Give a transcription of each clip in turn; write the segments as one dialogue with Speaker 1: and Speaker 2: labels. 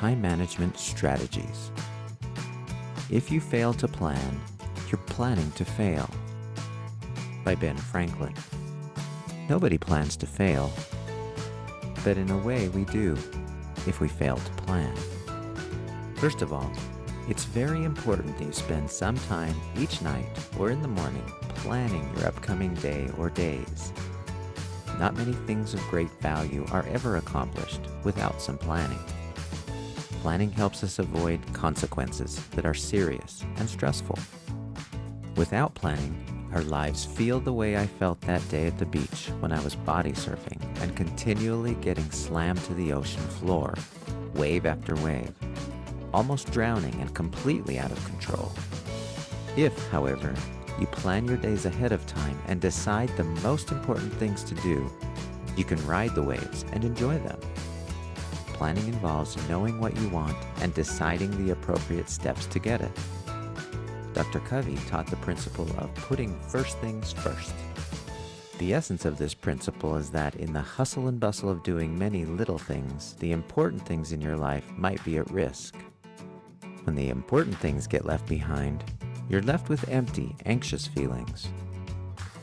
Speaker 1: time management strategies. If you fail to plan, you're planning to fail. By Ben Franklin. Nobody plans to fail, but in a way we do if we fail to plan. First of all, it's very important that you spend some time each night or in the morning planning your upcoming day or days. Not many things of great value are ever accomplished without some planning. Planning helps us avoid consequences that are serious and stressful. Without planning, our lives feel the way I felt that day at the beach when I was body surfing and continually getting slammed to the ocean floor, wave after wave, almost drowning and completely out of control. If, however, you plan your days ahead of time and decide the most important things to do, you can ride the waves and enjoy them. Planning involves knowing what you want and deciding the appropriate steps to get it. Dr. Covey taught the principle of putting first things first. The essence of this principle is that in the hustle and bustle of doing many little things, the important things in your life might be at risk. When the important things get left behind, you're left with empty, anxious feelings.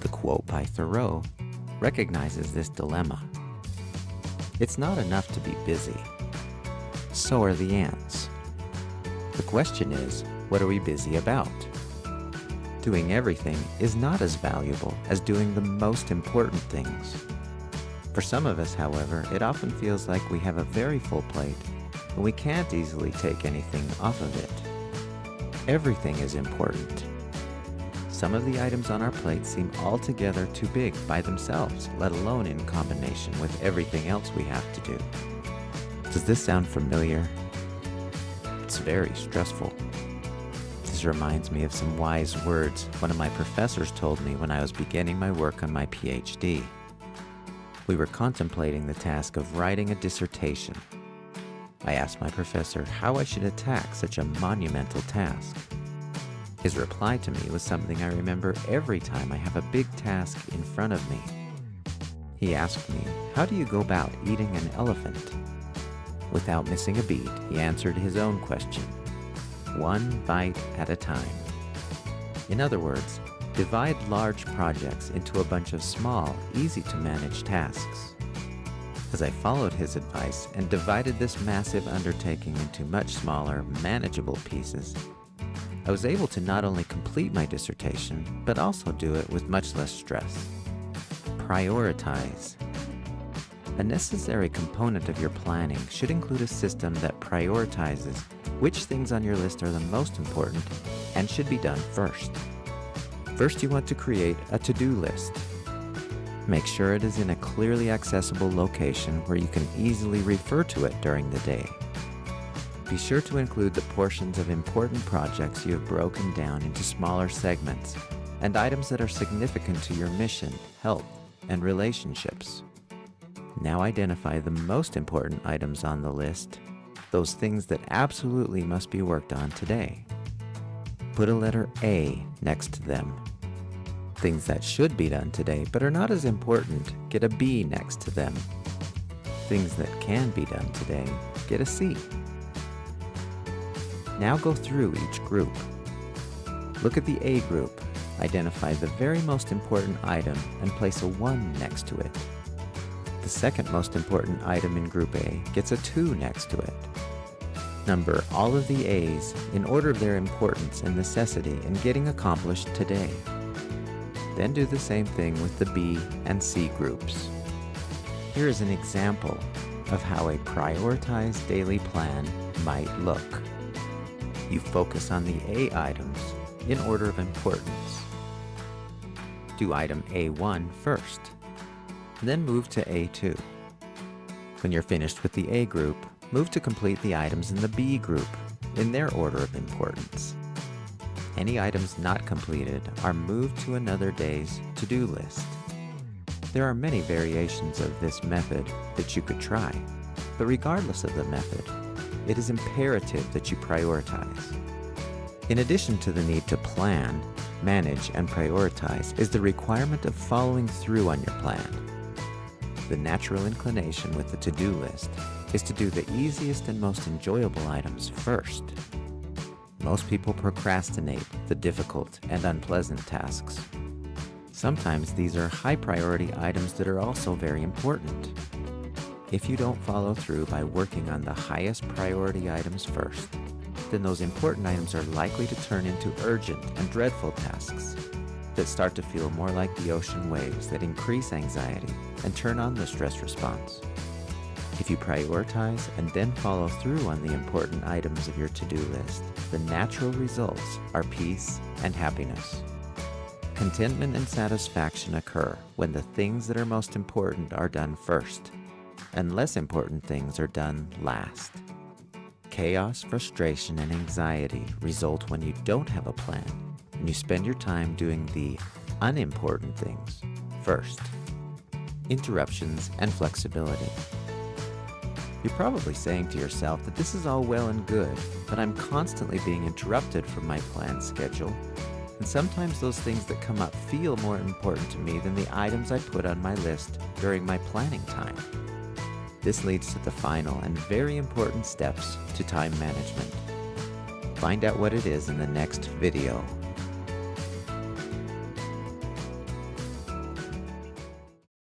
Speaker 1: The quote by Thoreau recognizes this dilemma. It's not enough to be busy. So are the ants. The question is, what are we busy about? Doing everything is not as valuable as doing the most important things. For some of us, however, it often feels like we have a very full plate and we can't easily take anything off of it. Everything is important. Some of the items on our plate seem altogether too big by themselves, let alone in combination with everything else we have to do. Does this sound familiar? It's very stressful. This reminds me of some wise words one of my professors told me when I was beginning my work on my PhD. We were contemplating the task of writing a dissertation. I asked my professor how I should attack such a monumental task. His reply to me was something I remember every time I have a big task in front of me. He asked me, "How do you go about eating an elephant?" Without missing a beat, he answered his own question. One bite at a time. In other words, divide large projects into a bunch of small, easy-to-manage tasks. As I followed his advice and divided this massive undertaking into much smaller, manageable pieces, I was able to not only complete my dissertation, but also do it with much less stress. Prioritize. A necessary component of your planning should include a system that prioritizes which things on your list are the most important and should be done first. First, you want to create a to-do list. Make sure it is in a clearly accessible location where you can easily refer to it during the day. Be sure to include the portions of important projects you have broken down into smaller segments and items that are significant to your mission, health, and relationships. Now identify the most important items on the list, those things that absolutely must be worked on today. Put a letter A next to them. Things that should be done today but are not as important, get a B next to them. Things that can be done today, get a C. Now go through each group. Look at the A group, identify the very most important item and place a 1 next to it. The second most important item in Group A gets a 2 next to it. Number all of the A's in order of their importance and necessity in getting accomplished today. Then do the same thing with the B and C groups. Here is an example of how a prioritized daily plan might look. You focus on the A items in order of importance. Do item A1 first, then move to A2. When you're finished with the A group, move to complete the items in the B group in their order of importance. Any items not completed are moved to another day's to-do list. There are many variations of this method that you could try, but regardless of the method, it is imperative that you prioritize. In addition to the need to plan, manage, and prioritize is the requirement of following through on your plan. The natural inclination with the to-do list is to do the easiest and most enjoyable items first. Most people procrastinate the difficult and unpleasant tasks. Sometimes these are high-priority items that are also very important. If you don't follow through by working on the highest priority items first, then those important items are likely to turn into urgent and dreadful tasks that start to feel more like the ocean waves that increase anxiety and turn on the stress response. If you prioritize and then follow through on the important items of your to-do list, the natural results are peace and happiness. Contentment and satisfaction occur when the things that are most important are done first, and less important things are done last. Chaos, frustration, and anxiety result when you don't have a plan and you spend your time doing the unimportant things first. Interruptions and flexibility. You're probably saying to yourself that this is all well and good, but I'm constantly being interrupted from my planned schedule, and sometimes those things that come up feel more important to me than the items I put on my list during my planning time. This leads to the final and very important steps to time management. Find out what it is in the next video.